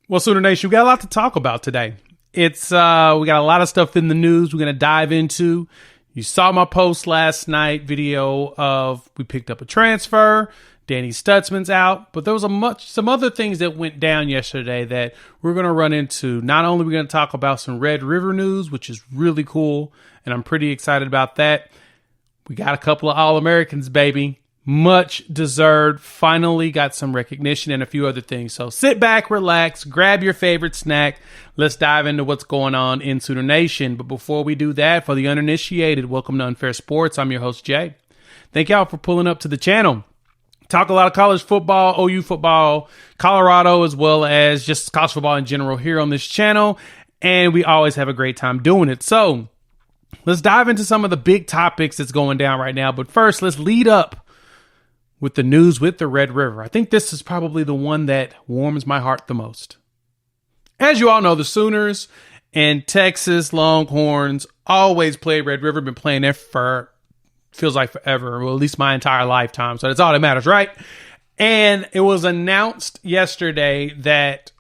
Well, Sooner Nation, we got a lot to talk about today. We got a lot of stuff in the news we're going to dive into. You saw my post last night video of we picked up a transfer. Danny Stutzman's out, but there was some other things that went down yesterday that we're going to run into. Not only are we going to talk about some Red River news, which is really cool, and I'm pretty excited about that. We got a couple of All-Americans, baby. Much deserved. Finally got some recognition and a few other things. So sit back, relax, grab your favorite snack. Let's dive into what's going on in Sooner Nation. But before we do that, for the uninitiated, welcome to Unfair Sports. I'm your host, Jay. Thank y'all for pulling up to the channel. Talk a lot of college football, OU football, Colorado, as well as just college football in general here on this channel. And we always have a great time doing it. So let's dive into some of the big topics that's going down right now. But first, let's lead up with the news with the Red River. I think this is probably the one that warms my heart the most. As you all know, the Sooners and Texas Longhorns always play Red River. Been playing there for, feels like forever, well, at least my entire lifetime. So that's all that matters, right? And it was announced yesterday that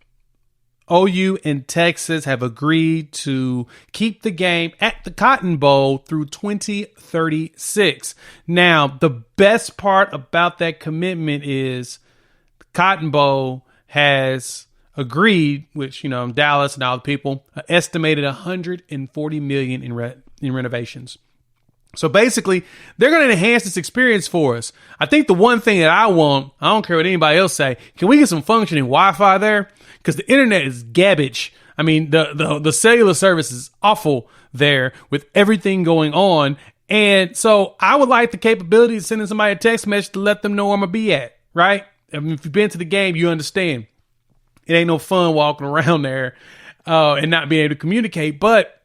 OU and Texas have agreed to keep the game at the Cotton Bowl through 2036. Now, the best part about that commitment is the Cotton Bowl has agreed, which, Dallas and all the people, estimated $140 million in renovations. So basically, they're going to enhance this experience for us. I think the one thing that I want, I don't care what anybody else say, can we get some functioning Wi-Fi there? Because the internet is garbage. I mean, the cellular service is awful there with everything going on. And so I would like the capability of sending somebody a text message to let them know where I'm going to be at, right? I mean, if you've been to the game, you understand. It ain't no fun walking around there and not being able to communicate. But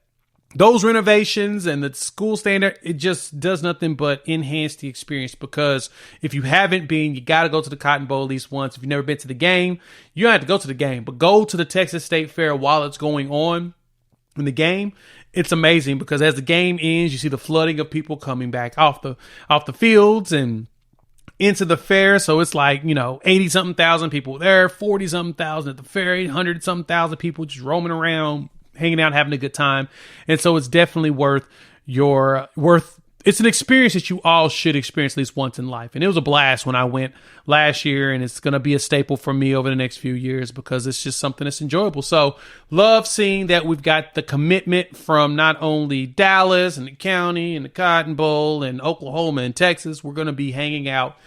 those renovations and the school standard, it just does nothing but enhance the experience, because if you haven't been, you got to go to the Cotton Bowl at least once. If you've never been to the game, you don't have to go to the game, but go to the Texas State Fair while it's going on in the game. It's amazing because as the game ends, you see the flooding of people coming back off the fields and into the fair. So it's like, 80 something thousand people there, 40 something thousand at the fair, 800 something thousand people just roaming around, hanging out, having a good time. And so it's definitely it's an experience that you all should experience at least once in life. And it was a blast when I went last year, and it's going to be a staple for me over the next few years because it's just something that's enjoyable. So love seeing that we've got the commitment from not only Dallas and the county and the Cotton Bowl and Oklahoma and Texas. We're going to be hanging out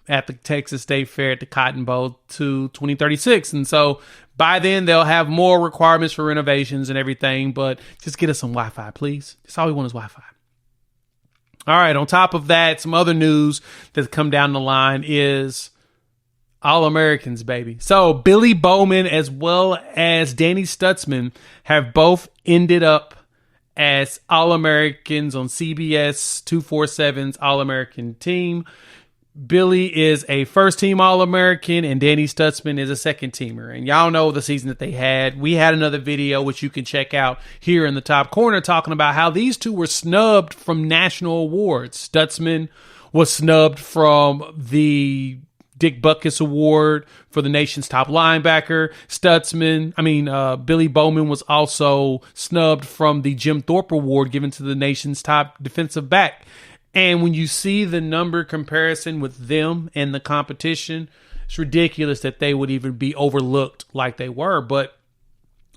at the Texas State Fair at the Cotton Bowl to 2036. And so by then they'll have more requirements for renovations and everything, but just get us some Wi-Fi, please. That's all we want is Wi-Fi. All right. On top of that, some other news that's come down the line is All-Americans, baby. So Billy Bowman as well as Danny Stutzman have both ended up as All-Americans on CBS 247's All-American team. Billy is a first-team All-American, and Danny Stutzman is a second-teamer. And y'all know the season that they had. We had another video, which you can check out here in the top corner, talking about how these two were snubbed from national awards. Stutzman was snubbed from the Dick Butkus Award for the nation's top linebacker. Billy Bowman was also snubbed from the Jim Thorpe Award given to the nation's top defensive back. And when you see the number comparison with them and the competition, it's ridiculous that they would even be overlooked like they were. But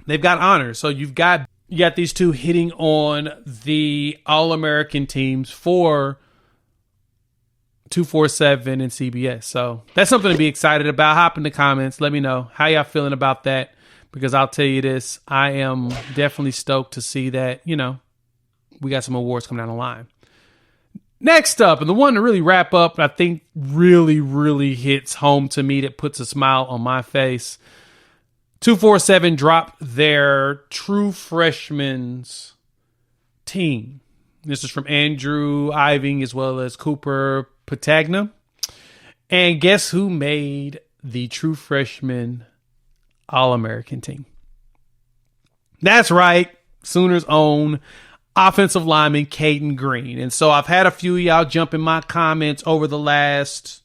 they've got honors. So you got these two hitting on the All-American teams for 247 and CBS. So that's something to be excited about. Hop in the comments. Let me know how y'all feeling about that, because I'll tell you this, I am definitely stoked to see that, we got some awards coming down the line. Next up, and the one to really wrap up, I think really, really hits home to me, that puts a smile on my face. 247 dropped their true freshmen's team. This is from Andrew Iving as well as Cooper Patagna. And guess who made the true freshman All-American team? That's right, Sooners' own offensive lineman Caden Green. And so I've had a few of y'all jump in my comments over the last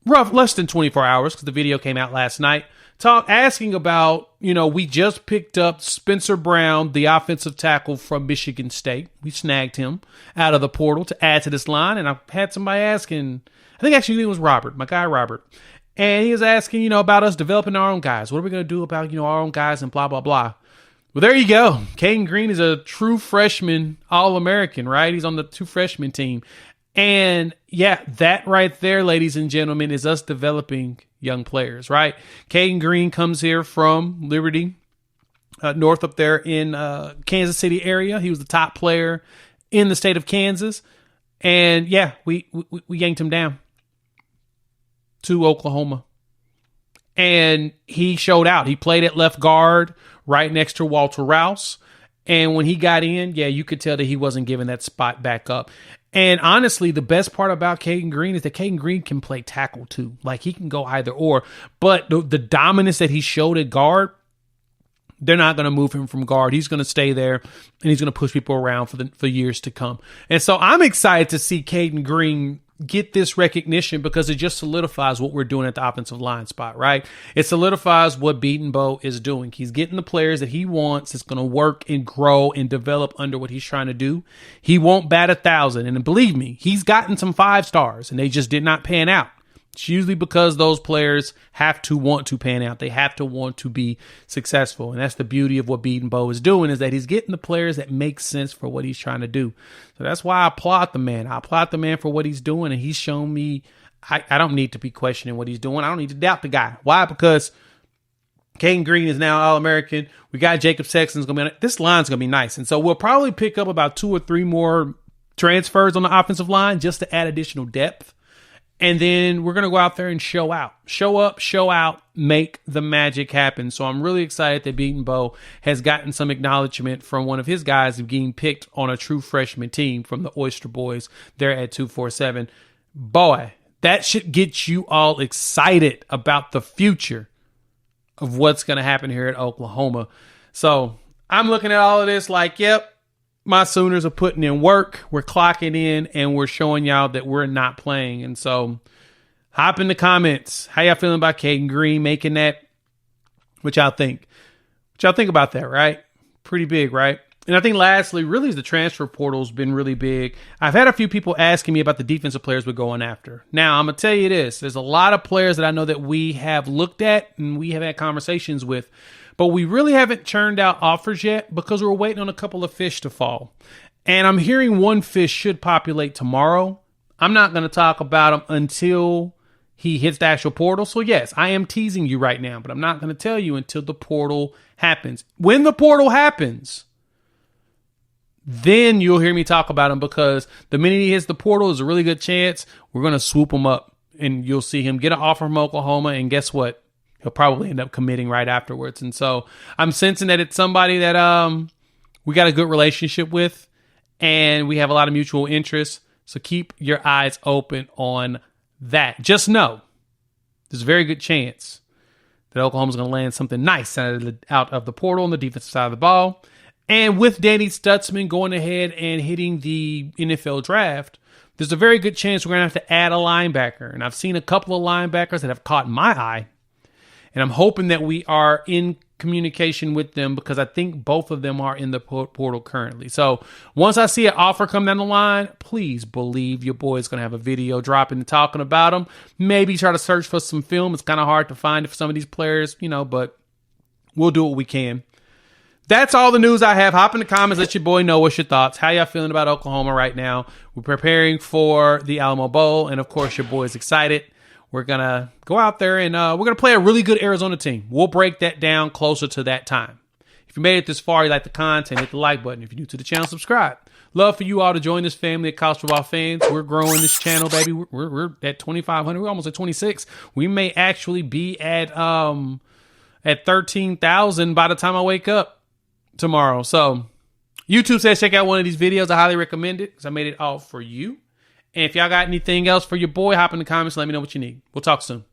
less than 24 hours because the video came out last night, asking about, we just picked up Spencer Brown, the offensive tackle from Michigan State. We snagged him out of the portal to add to this line. And I had somebody asking, I think actually it was Robert, my guy Robert. And he was asking, about us developing our own guys. What are we going to do about, our own guys and blah, blah, blah. Well, there you go. Caden Green is a true freshman All-American, right? He's on the true freshman team. And yeah, that right there, ladies and gentlemen, is us developing young players, right? Caden Green comes here from Liberty, north up there in Kansas City area. He was the top player in the state of Kansas. And yeah, we yanked him down to Oklahoma. And he showed out. He played at left guard right next to Walter Rouse. And when he got in, yeah, you could tell that he wasn't giving that spot back up. And honestly, the best part about Caden Green is that Caden Green can play tackle too. Like, he can go either or. But the dominance that he showed at guard, they're not going to move him from guard. He's going to stay there, and he's going to push people around for years to come. And so I'm excited to see Caden Green get this recognition because it just solidifies what we're doing at the offensive line spot, right? It solidifies what Beaton Bow is doing. He's getting the players that he wants that's going to work and grow and develop under what he's trying to do. He won't bat 1,000. And believe me, he's gotten some 5 stars and they just did not pan out. It's usually because those players have to want to pan out. They have to want to be successful. And that's the beauty of what Beaton Bow is doing, is that he's getting the players that make sense for what he's trying to do. So that's why I applaud the man. I applaud the man for what he's doing. And he's shown me I don't need to be questioning what he's doing. I don't need to doubt the guy. Why? Because Caden Green is now All-American. We got Jacob Sexton's going to be on it. This line's going to be nice. And so we'll probably pick up about 2 or 3 more transfers on the offensive line just to add additional depth. And then we're going to go out there and show out. Show up, show out, make the magic happen. So I'm really excited that Beaton Bow has gotten some acknowledgement from one of his guys of getting picked on a true freshman team from the Oyster Boys there at 247. Boy, that should get you all excited about the future of what's going to happen here at Oklahoma. So I'm looking at all of this like, yep, my Sooners are putting in work. We're clocking in, and we're showing y'all that we're not playing. And so hop in the comments. How y'all feeling about Caden Green making that? What y'all think? What y'all think about that, right? Pretty big, right? And I think lastly, really, is the transfer portal's been really big. I've had a few people asking me about the defensive players we're going after. Now, I'm going to tell you this. There's a lot of players that I know that we have looked at and we have had conversations with, but we really haven't churned out offers yet because we're waiting on a couple of fish to fall. And I'm hearing one fish should populate tomorrow. I'm not going to talk about him until he hits the actual portal. So yes, I am teasing you right now, but I'm not going to tell you until the portal happens. When the portal happens, then you'll hear me talk about him, because the minute he hits the portal, there's a really good chance we're going to swoop him up and you'll see him get an offer from Oklahoma. And guess what? He'll probably end up committing right afterwards. And so I'm sensing that it's somebody that we got a good relationship with and we have a lot of mutual interests. So keep your eyes open on that. Just know there's a very good chance that Oklahoma's going to land something nice out of the portal on the defensive side of the ball. And with Danny Stutzman going ahead and hitting the NFL draft, there's a very good chance we're going to have to add a linebacker. And I've seen a couple of linebackers that have caught my eye. And I'm hoping that we are in communication with them, because I think both of them are in the portal currently. So once I see an offer come down the line, please believe your boy is going to have a video dropping and talking about them. Maybe try to search for some film. It's kind of hard to find for some of these players, but we'll do what we can. That's all the news I have. Hop in the comments, let your boy know what's your thoughts. How y'all feeling about Oklahoma right now? We're preparing for the Alamo Bowl, and of course, your boy's excited. We're going to go out there and we're going to play a really good Arizona team. We'll break that down closer to that time. If you made it this far, you like the content, hit the like button. If you're new to the channel, subscribe. Love for you all to join this family of college football fans. We're growing this channel, baby. We're at 2,500. We're almost at 26. We may actually be at 13,000 by the time I wake up tomorrow. So YouTube says check out one of these videos. I highly recommend it because I made it all for you. And if y'all got anything else for your boy, hop in the comments and let me know what you need. We'll talk soon.